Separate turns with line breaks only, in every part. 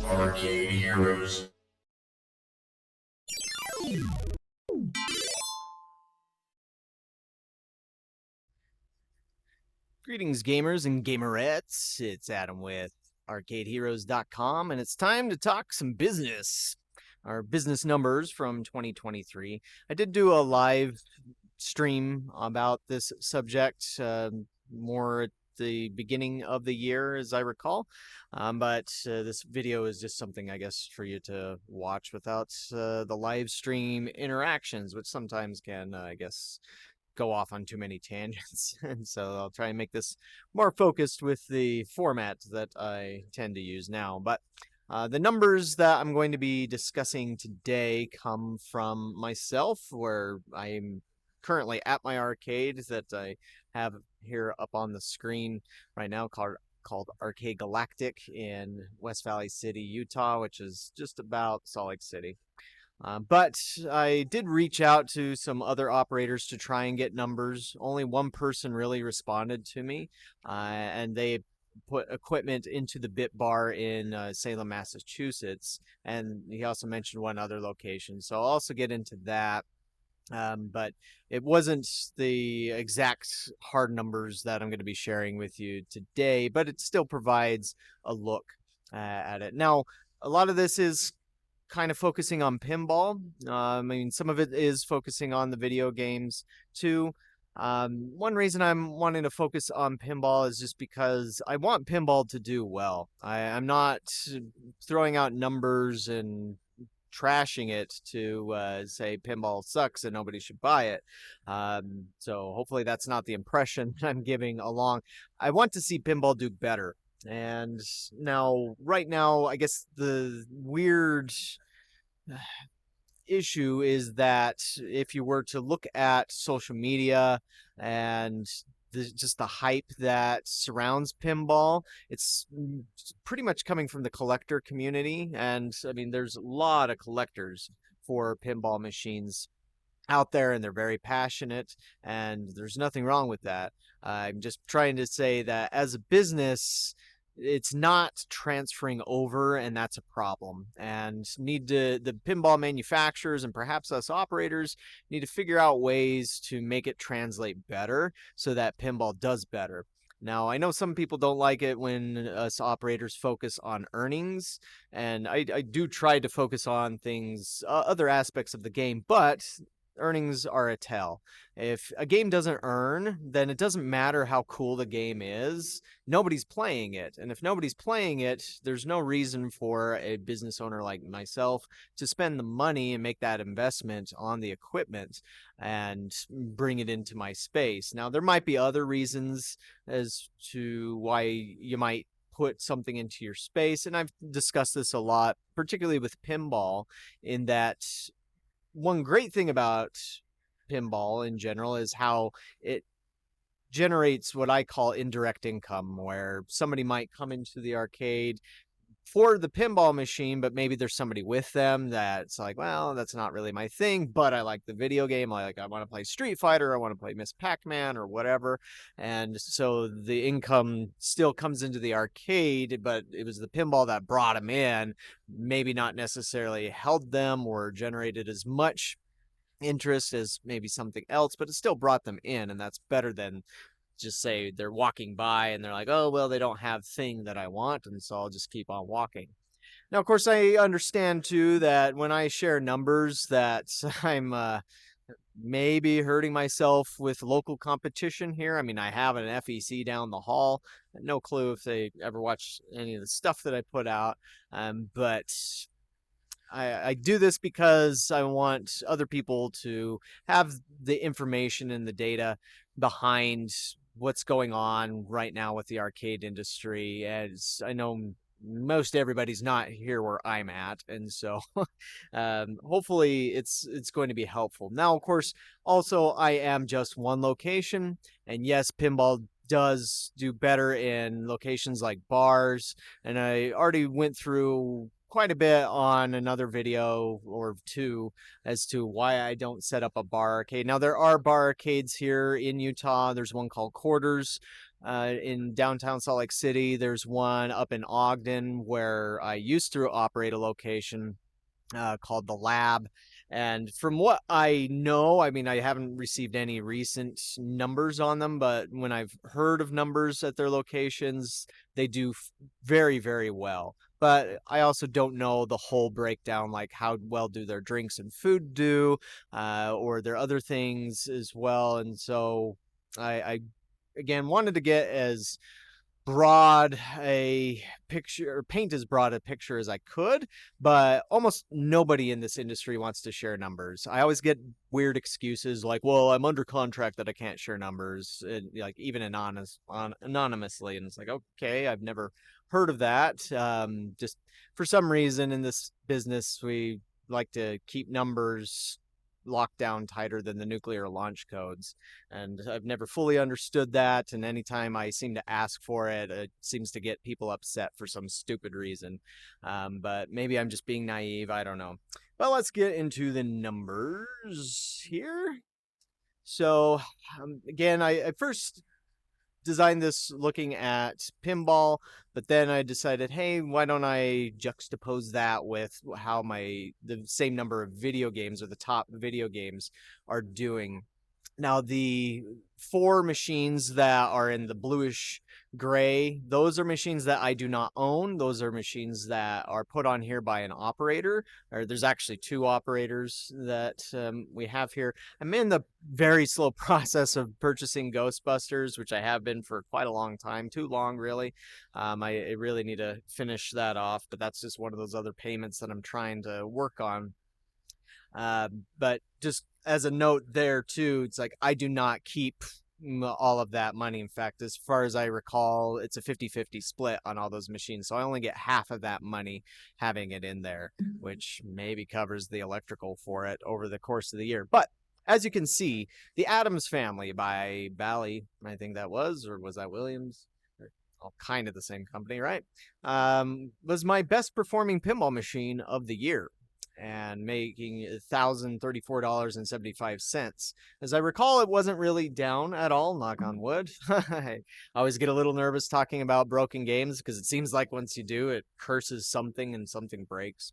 Arcade Heroes.
Greetings, gamers and gamerettes. It's Adam with ArcadeHeroes.com, and it's time to talk some business. Our business numbers from 2023. I did do a live stream about this subject more at the beginning of the year, as I recall. But this video is just something, I guess, for you to watch without the live stream interactions, which sometimes can, I guess, go off on too many tangents. And so I'll try and make this more focused with the format that I tend to use now. But the numbers that I'm going to be discussing today come from myself, where I'm currently at my arcade that I have here up on the screen right now, called Arcade Galactic in West Valley City, Utah, which is just about Salt Lake City. But I did reach out to some other operators to try and get numbers. Only one person really responded to me, and they put equipment into the Bit Bar in Salem, Massachusetts, and he also mentioned one other location. So I'll also get into that. But it wasn't the exact hard numbers that I'm going to be sharing with you today, but it still provides a look at it. Now, a lot of this is kind of focusing on pinball. I mean, some of it is focusing on the video games too. One reason I'm wanting to focus on pinball is just because I want pinball to do well. I'm not throwing out numbers and trashing it to say pinball sucks and nobody should buy it. So hopefully that's not the impression I'm giving along. I want to see pinball do better. And now, right now, I guess the weird issue is that if you were to look at social media and just the hype that surrounds pinball, it's pretty much coming from the collector community. And I mean, there's a lot of collectors for pinball machines out there, and they're very passionate, and there's nothing wrong with that. I'm just trying to say that as a business, it's not transferring over, and that's a problem. And the pinball manufacturers and perhaps us operators need to figure out ways to make it translate better so that pinball does better. Now, I know some people don't like it when us operators focus on earnings, and I do try to focus on things, other aspects of the game, but earnings are a tell. If a game doesn't earn, then it doesn't matter how cool the game is. Nobody's playing it. And if nobody's playing it, there's no reason for a business owner like myself to spend the money and make that investment on the equipment and bring it into my space. Now, there might be other reasons as to why you might put something into your space. And I've discussed this a lot, particularly with pinball, in that one great thing about pinball in general is how it generates what I call indirect income, where somebody might come into the arcade for the pinball machine, but maybe there's somebody with them that's like, well, that's not really my thing, but I like the video game. I want to play Street Fighter, I want to play Miss Pac-Man or whatever. And so the income still comes into the arcade, but it was the pinball that brought them in, maybe not necessarily held them or generated as much interest as maybe something else, but it still brought them in, and that's better than just say they're walking by and they're like, oh, well, they don't have thing that I want, and so I'll just keep on walking. Now, of course, I understand too that when I share numbers that I'm maybe hurting myself with local competition here. I mean, I have an FEC down the hall. No clue if they ever watch any of the stuff that I put out, but I do this because I want other people to have the information and the data behind what's going on right now with the arcade industry. As I know most everybody's not here where I'm at, and so hopefully it's going to be helpful. Now, of course, also I am just one location, and yes, pinball does do better in locations like bars, and I already went through quite a bit on another video or two as to why I don't set up a bar arcade. Now, there are bar arcades here in Utah. There's one called Quarters. in downtown Salt Lake City. There's one up in Ogden where I used to operate a location called the Lab. And from what I know, I mean, I haven't received any recent numbers on them, but when I've heard of numbers at their locations, they do very, very well. But I also don't know the whole breakdown, like how well do their drinks and food do, or their other things as well. And so I again wanted to get as broad a picture, or paint as broad a picture as I could, but almost nobody in this industry wants to share numbers. I always get weird excuses like, well, I'm under contract that I can't share numbers, and like even anonymously. And it's like, okay, I've never heard of that. Just for some reason in this business, we like to keep numbers locked down tighter than the nuclear launch codes. And I've never fully understood that. And anytime I seem to ask for it, it seems to get people upset for some stupid reason. But maybe I'm just being naive. I don't know. Well, let's get into the numbers here. So, again, I first designed this looking at pinball, but then I decided, hey, why don't I juxtapose that with how the same number of video games, or the top video games, are doing. Now, the 4 machines that are in the bluish gray, those are machines that I do not own. Those are machines that are put on here by an operator, or there's actually 2 operators that we have here. I'm in the very slow process of purchasing Ghostbusters, which I have been for quite a long time, too long, really. I really need to finish that off, but that's just one of those other payments that I'm trying to work on. But just as a note there too, it's like I do not keep all of that money. In fact, as far as I recall, it's a 50-50 split on all those machines. So I only get half of that money having it in there, which maybe covers the electrical for it over the course of the year. But as you can see, the Addams Family by Bally, I think that was, or was that Williams? All kind of the same company, right? Was my best performing pinball machine of the year, and making $1,034.75. As I recall, it wasn't really down at all, knock on wood. I always get a little nervous talking about broken games because it seems like once you do, it curses something and something breaks.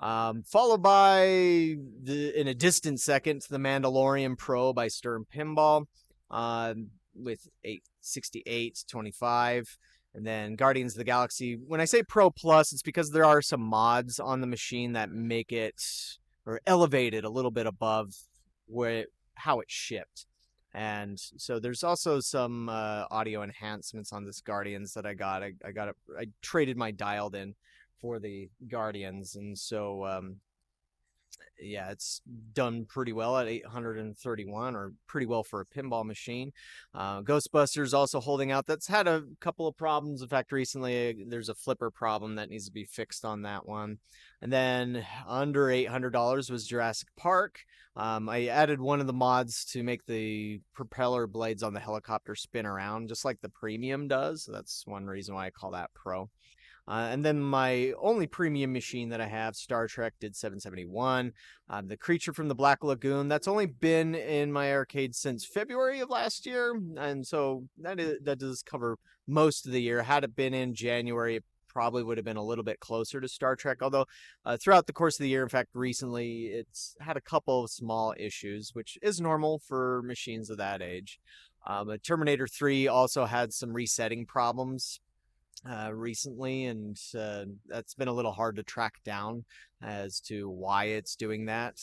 Followed by, in a distant second, the Mandalorian Pro by Stern Pinball with 868.25. And then Guardians of the Galaxy. When I say Pro Plus, it's because there are some mods on the machine that make it, or elevate it a little bit above how it shipped. And so there's also some audio enhancements on this Guardians that I got. I traded my dialed in for the Guardians, and so yeah, it's done pretty well at 831, or pretty well for a pinball machine. Ghostbusters also holding out. That's had a couple of problems. In fact, recently there's a flipper problem that needs to be fixed on that one. And then under $800 was Jurassic Park. I added one of the mods to make the propeller blades on the helicopter spin around, just like the premium does. So that's one reason why I call that Pro. And then my only premium machine that I have, Star Trek, did 771. The Creature from the Black Lagoon, that's only been in my arcade since February of last year, and so that does cover most of the year. Had it been in January, it probably would have been a little bit closer to Star Trek, although throughout the course of the year, in fact, recently, it's had a couple of small issues, which is normal for machines of that age. Terminator 3 also had some resetting problems recently, and that's been a little hard to track down as to why it's doing that.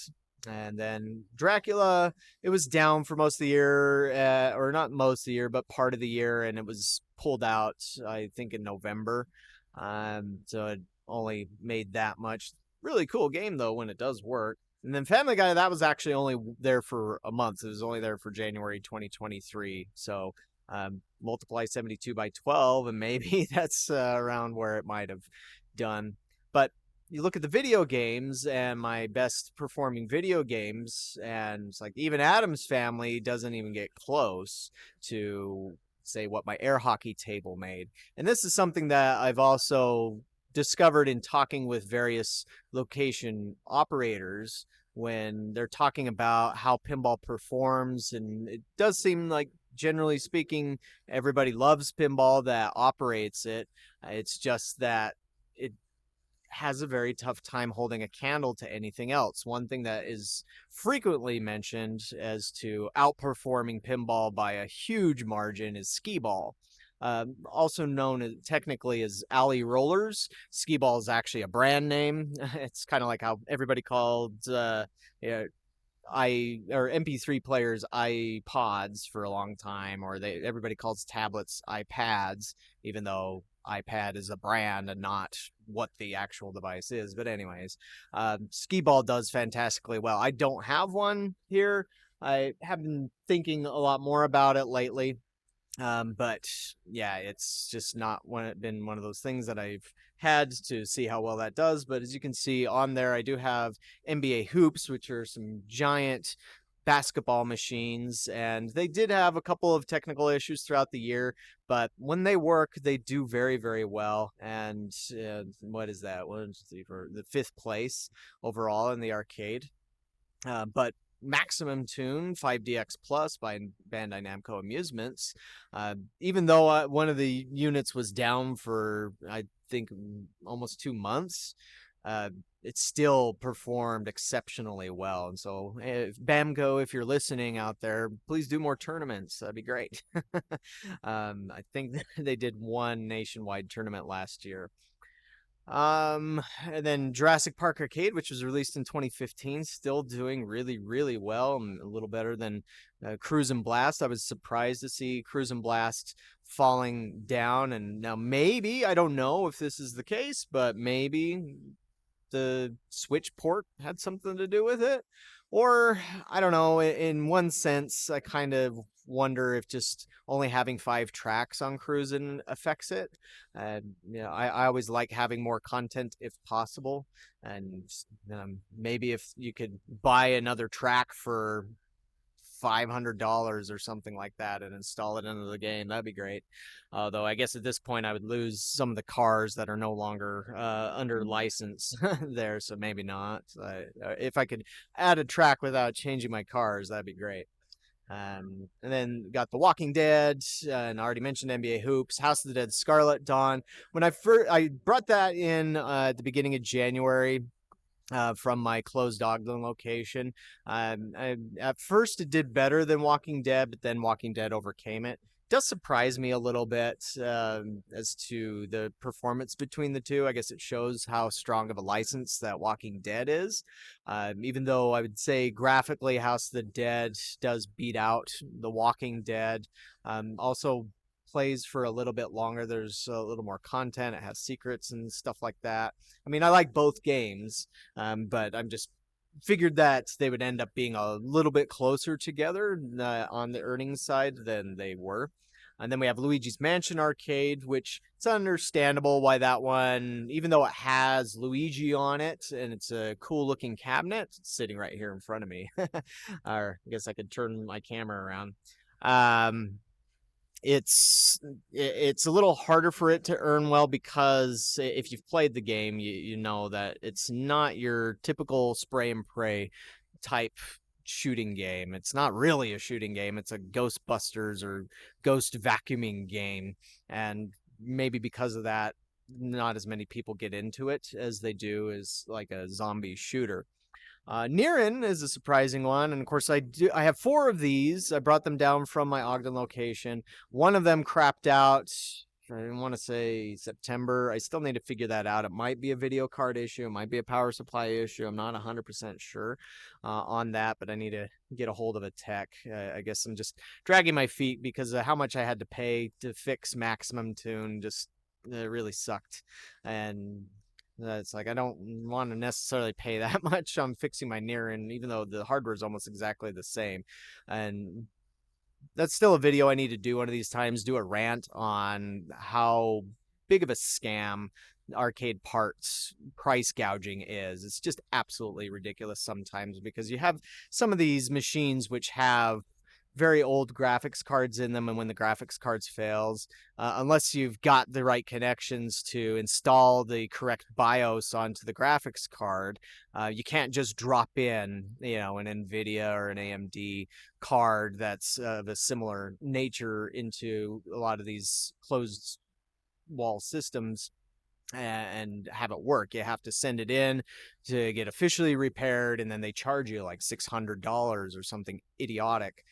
And then Dracula, it was down for most of the year, or not most of the year, but part of the year, and it was pulled out, I think, in November. So it only made that much. Really cool game, though, when it does work. And then Family Guy, that was actually only there for a month. It was only there for January 2023. So multiply 72 by 12, and maybe that's around where it might have done. But you look at the video games, and my best performing video games, and it's like even Addams Family doesn't even get close to, say, what my air hockey table made. And this is something that I've also discovered in talking with various location operators when they're talking about how pinball performs. And it does seem like generally speaking, everybody loves pinball that operates it. It's just that it has a very tough time holding a candle to anything else. One thing that is frequently mentioned as to outperforming pinball by a huge margin is skee ball. Also known as, technically as alley rollers. Skee ball is actually a brand name. It's kind of like how everybody called yeah, MP3 players iPods for a long time, or everybody calls tablets iPads, even though iPad is a brand and not what the actual device is. But anyways, skee ball does fantastically well. I don't have one here. I have been thinking a lot more about it lately. But yeah, it's just not been one of those things that I've had to see how well that does. But as you can see on there, I do have NBA hoops, which are some giant basketball machines, and they did have a couple of technical issues throughout the year, but when they work, they do very, very well. And what is that? For the fifth place overall in the arcade. But Maximum Tune 5DX Plus by Bandai Namco Amusements, even though one of the units was down for, I think, almost 2 months, it still performed exceptionally well. And so, Bamco, if you're listening out there, please do more tournaments. That'd be great. I think they did one nationwide tournament last year. And then Jurassic Park Arcade, which was released in 2015, still doing really, really well, and a little better than Cruise and Blast. I was surprised to see Cruise and Blast falling down, and now maybe, I don't know if this is the case, but maybe the Switch port had something to do with it. Or, I don't know, in one sense, I kind of wonder if just only having 5 tracks on Cruisin' affects it. I always like having more content if possible. And maybe if you could buy another track for $500 or something like that and install it into the game, that'd be great. Although I guess at this point I would lose some of the cars that are no longer under license there, so maybe not. If I could add a track without changing my cars, that'd be great. And then got The Walking Dead, and I already mentioned NBA Hoops, House of the Dead, Scarlet Dawn. When I brought that in at the beginning of January, from my closed Ogden location. At first, it did better than Walking Dead, but then Walking Dead overcame it. It does surprise me a little bit as to the performance between the two. I guess it shows how strong of a license that Walking Dead is. Even though I would say graphically, House of the Dead does beat out The Walking Dead. Also plays for a little bit longer. There's a little more content. It has secrets and stuff like that. I mean, I like both games, but I'm just figured that they would end up being a little bit closer together on the earnings side than they were. And then we have Luigi's Mansion Arcade, which it's understandable why that one, even though it has Luigi on it and it's a cool looking cabinet, it's sitting right here in front of me. Or I guess I could turn my camera around. It's a little harder for it to earn well because if you've played the game, you know that it's not your typical spray and pray type shooting game. It's not really a shooting game. It's a Ghostbusters or ghost vacuuming game, and maybe because of that, not as many people get into it as they do as like a zombie shooter. Niren is a surprising one, and of course I have 4 of these. I brought them down from my Ogden location. One of them crapped out. I didn't want to say September. I still need to figure that out. It might be a video card issue. It might be a power supply issue. I'm not 100% sure on that, but I need to get a hold of a tech. I guess I'm just dragging my feet because of how much I had to pay to fix Maximum Tune. Just really sucked. And it's like I don't want to necessarily pay that much on fixing my Niren, even though the hardware is almost exactly the same. And that's still a video I need to do one of these times, do a rant on how big of a scam arcade parts price gouging is. It's just absolutely ridiculous sometimes because you have some of these machines which have very old graphics cards in them, and when the graphics cards fails, unless you've got the right connections to install the correct BIOS onto the graphics card, you can't just drop in, an NVIDIA or an AMD card that's of a similar nature into a lot of these closed wall systems and have it work. You have to send it in to get officially repaired, and then they charge you like $600 or something idiotic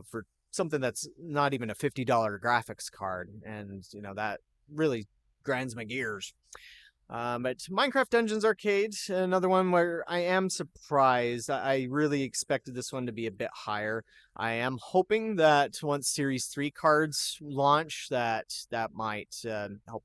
for something that's not even a $50 graphics card, and that really grinds my gears. But Minecraft Dungeons Arcade, another one where I am surprised. I really expected this one to be a bit higher. I am hoping that once Series 3 cards launch, that might help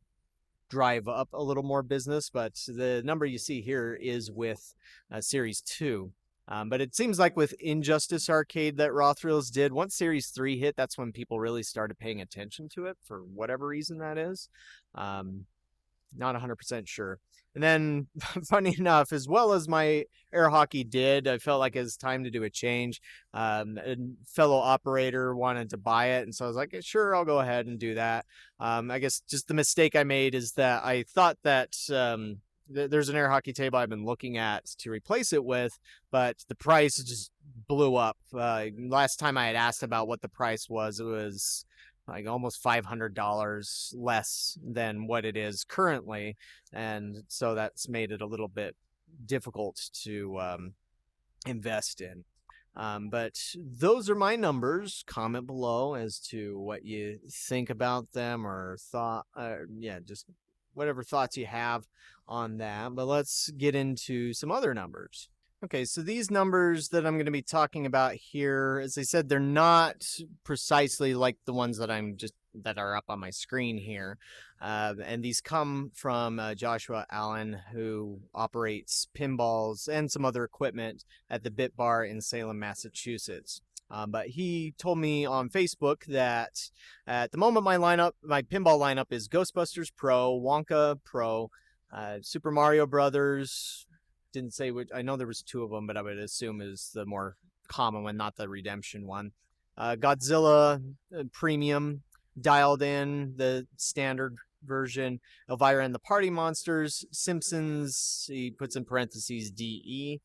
drive up a little more business, but the number you see here is with Series 2. But it seems like with Injustice Arcade that Raw Thrills did, once Series 3 hit, that's when people really started paying attention to it for whatever reason that is. Not 100% sure. And then, funny enough, as well as my air hockey did, I felt like it was time to do a change. A fellow operator wanted to buy it, and so I was like, sure, I'll go ahead and do that. I guess just the mistake I made is that I thought that there's an air hockey table I've been looking at to replace it with, but the price just blew up. Last time I had asked about what the price was, it was like almost $500 less than what it is currently, and so that's made it a little bit difficult to invest in. But those are my numbers. Comment below as to what you think about them, or just whatever thoughts you have on that. But let's get into some other numbers. Okay, so these numbers that I'm going to be talking about here, as I said, they're not precisely like the ones that that are up on my screen here. And these come from Joshua Allen, who operates pinballs and some other equipment at the Bit Bar in Salem, Massachusetts. But he told me on Facebook that at the moment my pinball lineup is Ghostbusters Pro, Wonka Pro, Super Mario Brothers. Didn't say which. I know there was two of them, but I would assume is the more common one, not the redemption one. Godzilla Premium, Dialed In, the standard version, Elvira and the Party Monsters, Simpsons, he puts in parentheses DE,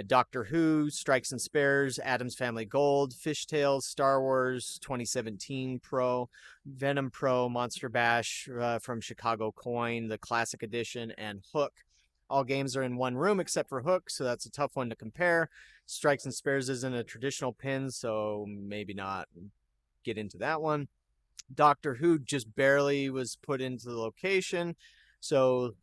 Doctor Who, Strikes and Spares, Addams Family Gold, Fishtails, Star Wars 2017 Pro, Venom Pro, Monster Bash from Chicago Coin, the Classic Edition, and Hook. All games are in one room except for Hook, so that's a tough one to compare. Strikes and Spares isn't a traditional pin, so maybe not get into that one. Doctor Who just barely was put into the location, so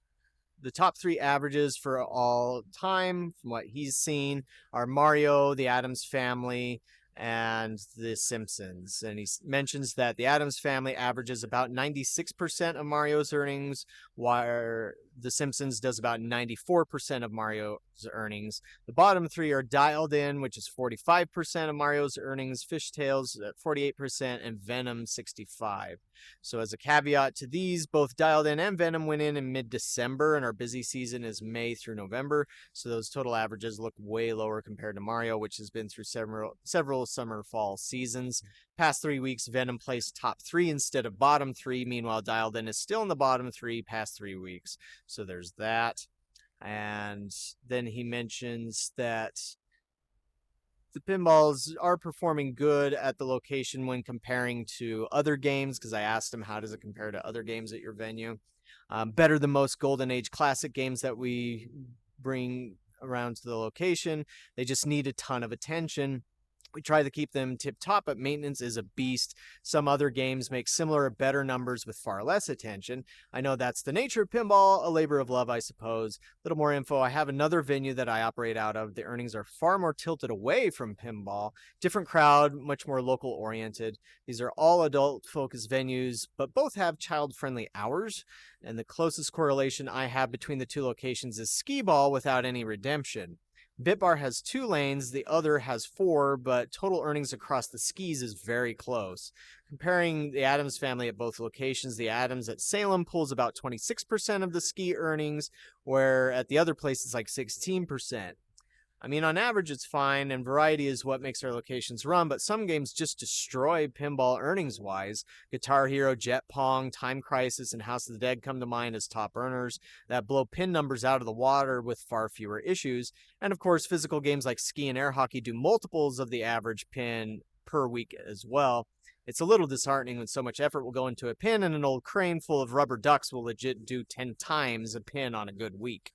the top three averages for all time, from what he's seen, are Mario, the Addams Family, and The Simpsons. And he mentions that the Addams Family averages about 96% of Mario's earnings, while The Simpsons does about 94% of Mario's earnings. The bottom three are Dialed In, which is 45% of Mario's earnings, Fishtails at 48%, and Venom 65%. So as a caveat to these, both Dialed In and Venom went in mid-December, and our busy season is May through November. So those total averages look way lower compared to Mario, which has been through several summer-fall seasons. Past 3 weeks, Venom placed top 3 instead of bottom 3. Meanwhile, Dialed In is still in the bottom 3 past 3 weeks. So there's that. And then he mentions that the pinballs are performing good at the location when comparing to other games, because I asked him, how does it compare to other games at your venue? Better than most Golden Age classic games that we bring around to the location. They just need a ton of attention. We try to keep them tip-top, but maintenance is a beast. Some other games make similar or better numbers with far less attention. I know that's the nature of pinball, a labor of love, I suppose. A little more info. I have another venue that I operate out of. The earnings are far more tilted away from pinball. Different crowd, much more local-oriented. These are all adult-focused venues, but both have child-friendly hours. And the closest correlation I have between the two locations is skee ball without any redemption. Bitbar has 2 lanes, the other has 4, but total earnings across the skis is very close. Comparing the Addams Family at both locations, the Addams at Salem pulls about 26% of the ski earnings, where at the other place it's like 16%. I mean, on average, it's fine, and variety is what makes our locations run, but some games just destroy pinball earnings wise. Guitar Hero, Jet Pong, Time Crisis, and House of the Dead come to mind as top earners that blow pin numbers out of the water with far fewer issues. And of course, physical games like ski and air hockey do multiples of the average pin per week as well. It's a little disheartening when so much effort will go into a pin and an old crane full of rubber ducks will legit do 10 times a pin on a good week.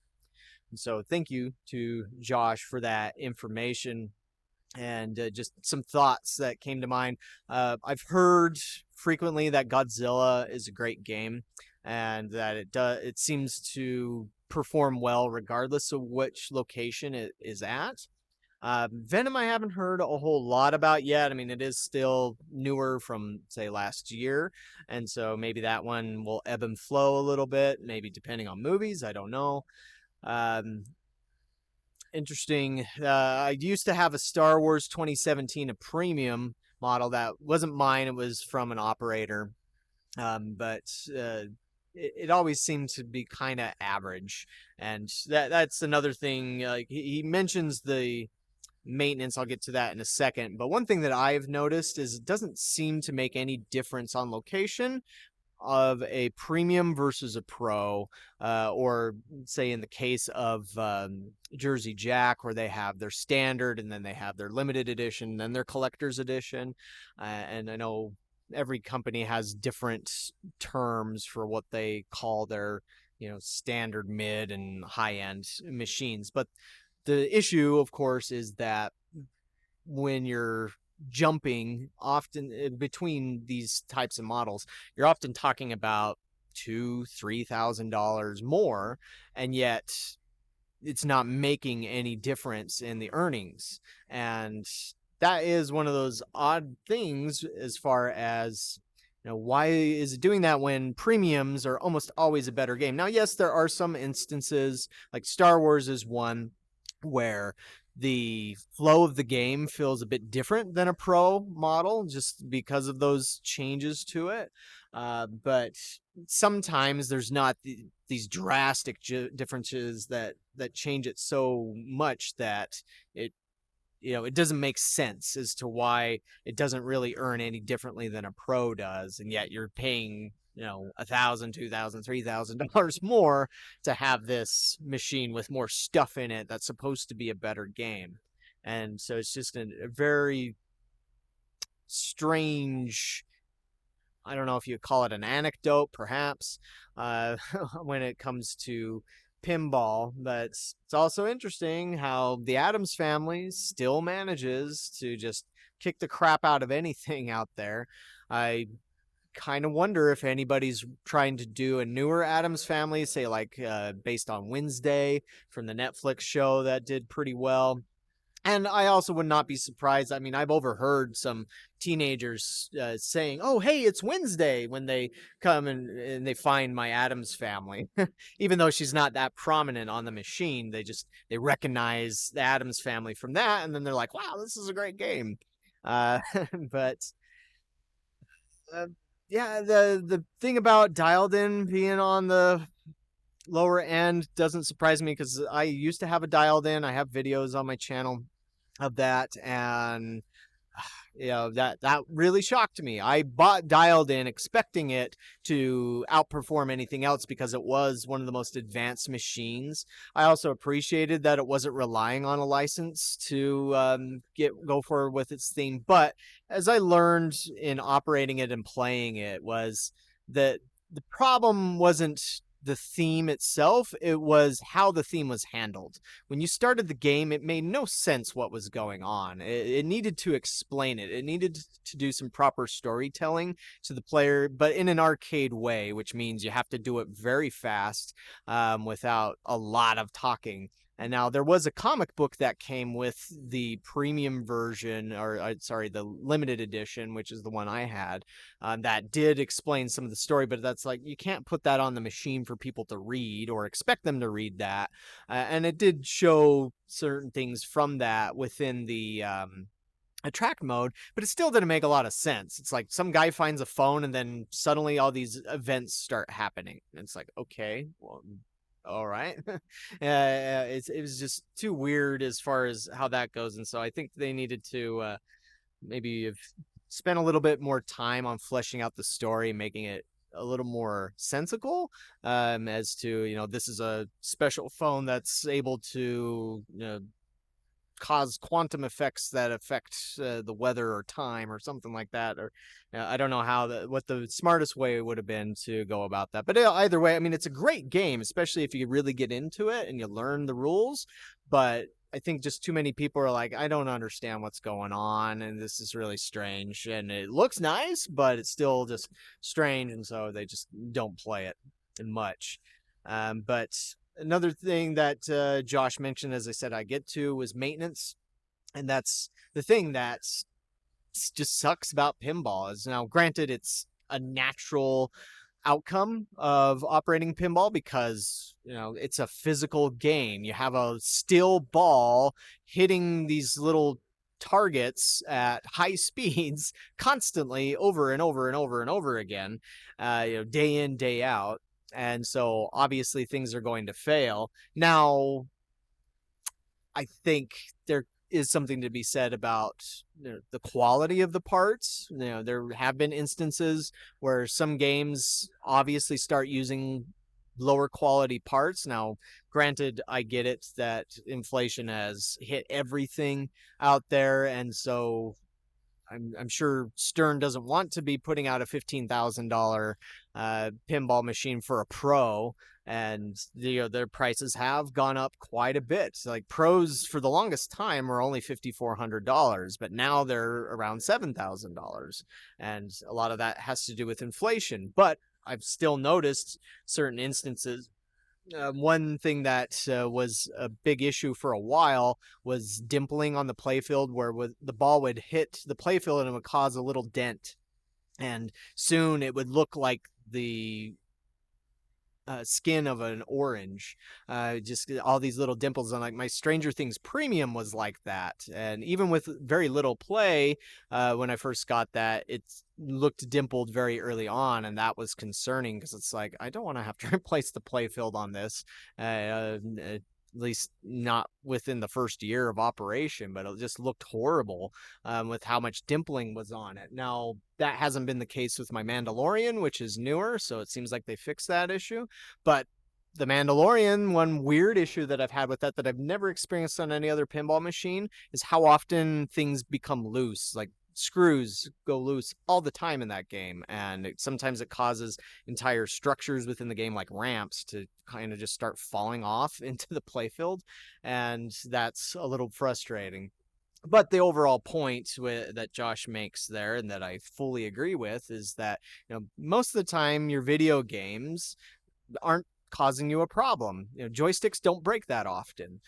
So thank you to Josh for that information and just some thoughts that came to mind. I've heard frequently that Godzilla is a great game and that it seems to perform well regardless of which location it is at. Venom, I haven't heard a whole lot about yet. I mean, it is still newer from, say, last year. And so maybe that one will ebb and flow a little bit, maybe depending on movies. I don't know. Um, Interesting. I used to have a Star Wars 2017, a premium model that wasn't mine. It was from an operator. But it always seemed to be kind of average. And that's another thing. Like he mentions the maintenance. I'll get to that in a second. But one thing that I've noticed is it doesn't seem to make any difference on location of a premium versus a pro, or say in the case of Jersey Jack, where they have their standard and then they have their limited edition, then their collector's edition. And I know every company has different terms for what they call their, standard, mid, and high end machines. But the issue, of course, is that when you're jumping often between these types of models, you're often talking about $2,000-$3,000 more, and yet it's not making any difference in the earnings. And that is one of those odd things as far as why is it doing that when premiums are almost always a better game. Now, yes, there are some instances, like Star Wars is one, where the flow of the game feels a bit different than a pro model just because of those changes to it. But sometimes there's not these drastic differences that change it so much that it doesn't make sense as to why it doesn't really earn any differently than a pro does, and yet you're paying $1,000, $2,000, $3,000 more to have this machine with more stuff in it that's supposed to be a better game. And so it's just a very strange, I don't know if you call it an anecdote, perhaps, when it comes to pinball. But it's also interesting how the Addams family still manages to just kick the crap out of anything out there. I kind of wonder if anybody's trying to do a newer Addams family, say like based on Wednesday from the Netflix show that did pretty well. And I also would not be surprised. I mean, I've overheard some teenagers saying, "Oh, hey, it's Wednesday," when they come and they find my Addams family, even though she's not that prominent on the machine. They recognize the Addams family from that, and then they're like, "Wow, this is a great game." Uh, but uh, yeah, the thing about dialed in being on the lower end doesn't surprise me because I used to have a dialed in. I have videos on my channel of that, and that really shocked me. I bought dialed in expecting it to outperform anything else because it was one of the most advanced machines. I also appreciated that it wasn't relying on a license to go forward with its theme. But as I learned in operating it and playing it, was that the problem wasn't the theme itself, it was how the theme was handled. When you started the game, it made no sense what was going on. It needed to explain it. It needed to do some proper storytelling to the player, but in an arcade way, which means you have to do it very fast without a lot of talking. And now there was a comic book that came with the premium version, or sorry, the limited edition, which is the one I had, that did explain some of the story. But that's like, you can't put that on the machine for people to read or expect them to read that. And it did show certain things from that within the attract mode, but it still didn't make a lot of sense. It's like some guy finds a phone and then suddenly all these events start happening. And it's like, okay, well, All right. It was just too weird as far as how that goes, and so I think they needed to maybe have spent a little bit more time on fleshing out the story, making it a little more sensical, as to, this is a special phone that's able to, cause quantum effects that affect the weather or time or something like that. Or I don't know what the smartest way would have been to go about that. But either way, I mean, it's a great game, especially if you really get into it and you learn the rules. But I think just too many people are like, I don't understand what's going on, and this is really strange. And it looks nice, but it's still just strange, and so they just don't play it much. But another thing that Josh mentioned, as I said, I get to, was maintenance, and that's the thing that just sucks about pinball. Is now, granted, it's a natural outcome of operating pinball because it's a physical game. You have a still ball hitting these little targets at high speeds constantly over and over and over and over again, day in, day out. And so obviously things are going to fail. Now, I think there is something to be said about the quality of the parts. There have been instances where some games obviously start using lower quality parts. Now, granted, I get it that inflation has hit everything out there, and so I'm sure Stern doesn't want to be putting out a $15,000 pinball machine for a pro, and their prices have gone up quite a bit. So, like, pros for the longest time were only $5,400, but now they're around $7,000, and a lot of that has to do with inflation. But I've still noticed certain instances. One thing that was a big issue for a while was dimpling on the playfield, where the ball would hit the playfield and it would cause a little dent. And soon it would look like the skin of an orange, just all these little dimples. And like my Stranger Things Premium was like that, and even with very little play, when I first got that, it looked dimpled very early on, and that was concerning because it's like, I don't want to have to replace the playfield on this, at least not within the first year of operation. But it just looked horrible, with how much dimpling was on it. Now, that hasn't been the case with my Mandalorian, which is newer, so it seems like they fixed that issue. But the Mandalorian, one weird issue that I've had with that I've never experienced on any other pinball machine, is how often things become loose. Like, screws go loose all the time in that game, and sometimes it causes entire structures within the game, like ramps, to kind of just start falling off into the playfield, and that's a little frustrating. But the overall point that Josh makes there, and that I fully agree with, is that most of the time your video games aren't causing you a problem. Joysticks don't break that often.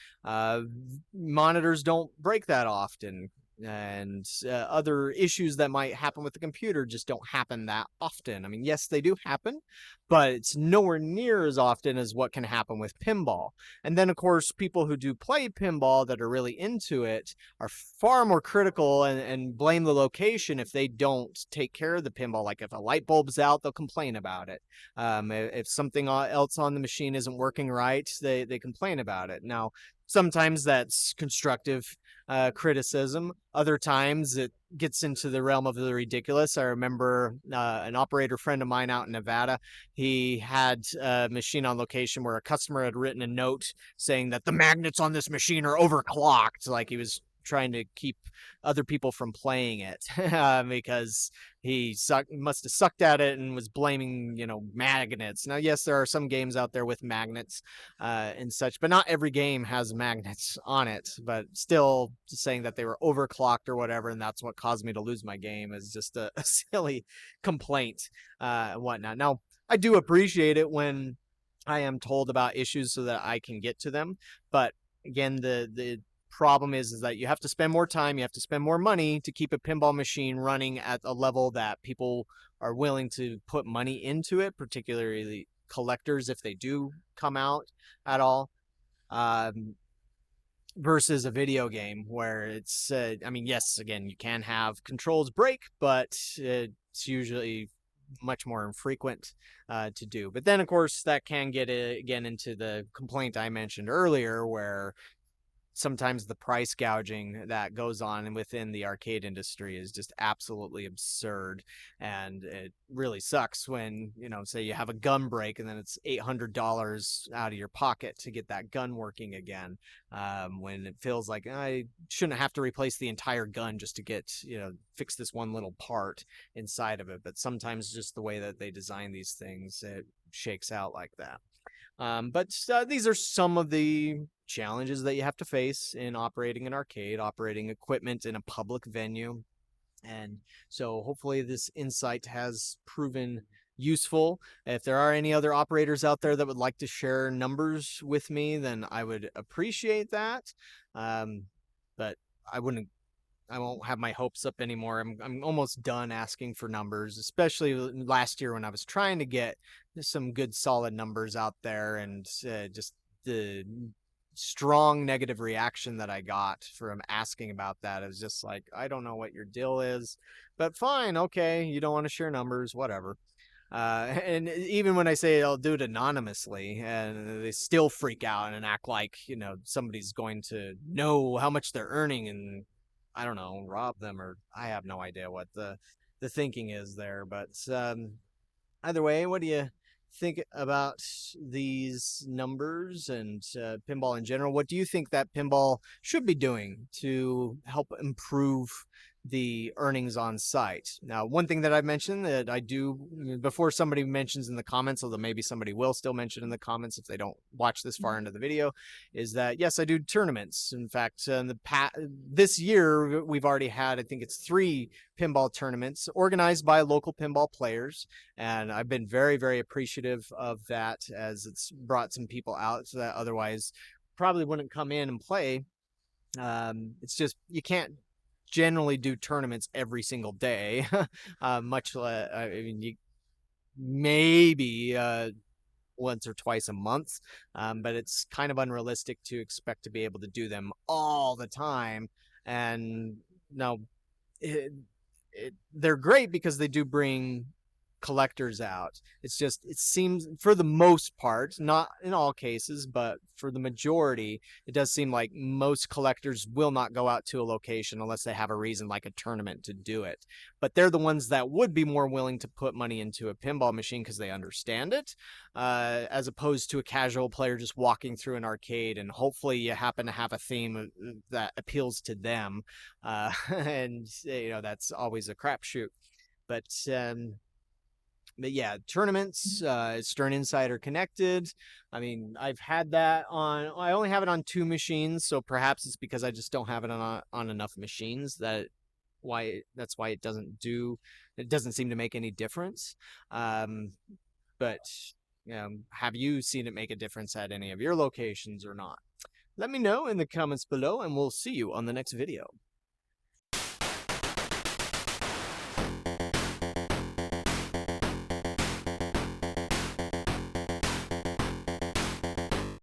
Monitors don't break that often. And other issues that might happen with the computer just don't happen that often. I mean, yes, they do happen, but it's nowhere near as often as what can happen with pinball. And then, of course, people who do play pinball that are really into it are far more critical, and blame the location if they don't take care of the pinball. Like, if a light bulb's out, they'll complain about it. If something else on the machine isn't working right, they complain about it. Now, sometimes that's constructive criticism. Other times it gets into the realm of the ridiculous. I remember an operator friend of mine out in Nevada. He had a machine on location where a customer had written a note saying that the magnets on this machine are overclocked. Like, he was trying to keep other people from playing it, because he must have sucked at it and was blaming magnets. Now, yes, there are some games out there with magnets and such, but not every game has magnets on it. But still, just saying that they were overclocked or whatever, and that's what caused me to lose my game, is just a silly complaint and whatnot. Now, I do appreciate it when I am told about issues so that I can get to them, but again, the problem is that you have to spend more time, you have to spend more money to keep a pinball machine running at a level that people are willing to put money into it, particularly collectors, if they do come out at all, versus a video game where it's, I mean, yes, again, you can have controls break, but it's usually much more infrequent to do. But then, of course, that can get again into the complaint I mentioned earlier, where sometimes the price gouging that goes on within the arcade industry is just absolutely absurd. And it really sucks when, say you have a gun break and then it's $800 out of your pocket to get that gun working again. When it feels like I shouldn't have to replace the entire gun just to get, fix this one little part inside of it. But sometimes just the way that they design these things, it shakes out like that. But these are some of the challenges that you have to face in operating an arcade, operating equipment in a public venue. And so hopefully this insight has proven useful. If there are any other operators out there that would like to share numbers with me, then I would appreciate that. But I won't have my hopes up anymore. I'm almost done asking for numbers, especially last year when I was trying to get some good solid numbers out there, and just the strong negative reaction that I got from asking about that is just like, I don't know what your deal is, but fine, okay, you don't want to share numbers, whatever. And even when I say I'll do it anonymously, and they still freak out and act like, somebody's going to know how much they're earning and, I don't know, rob them, or I have no idea what the thinking is there. But either way, what do you think about these numbers and pinball in general? What do you think that pinball should be doing to help improve the earnings on site? Now, one thing that I mentioned that I do before somebody mentions in the comments, although maybe somebody will still mention in the comments if they don't watch this far into the video, is that yes, I do tournaments. In fact, this year we've already had, I think it's 3 pinball tournaments organized by local pinball players, and I've been very, very appreciative of that, as it's brought some people out that otherwise probably wouldn't come in and play. It's just you can't generally do tournaments every single day. Much less, I mean, you maybe once or twice a month, but it's kind of unrealistic to expect to be able to do them all the time. And no, they're great because they do bring collectors out. It's just, it seems, for the most part, not in all cases, but for the majority, it does seem like most collectors will not go out to a location unless they have a reason like a tournament to do it. But they're the ones that would be more willing to put money into a pinball machine because they understand it, as opposed to a casual player just walking through an arcade and hopefully you happen to have a theme that appeals to them. And that's always a crapshoot. But yeah, tournaments, Stern Insider connected. I mean, I've had that on, I only have it on 2 machines, so perhaps it's because I just don't have it on enough machines that's why it doesn't seem to make any difference. But have you seen it make a difference at any of your locations or not? Let me know in the comments below, and we'll see you on the next video.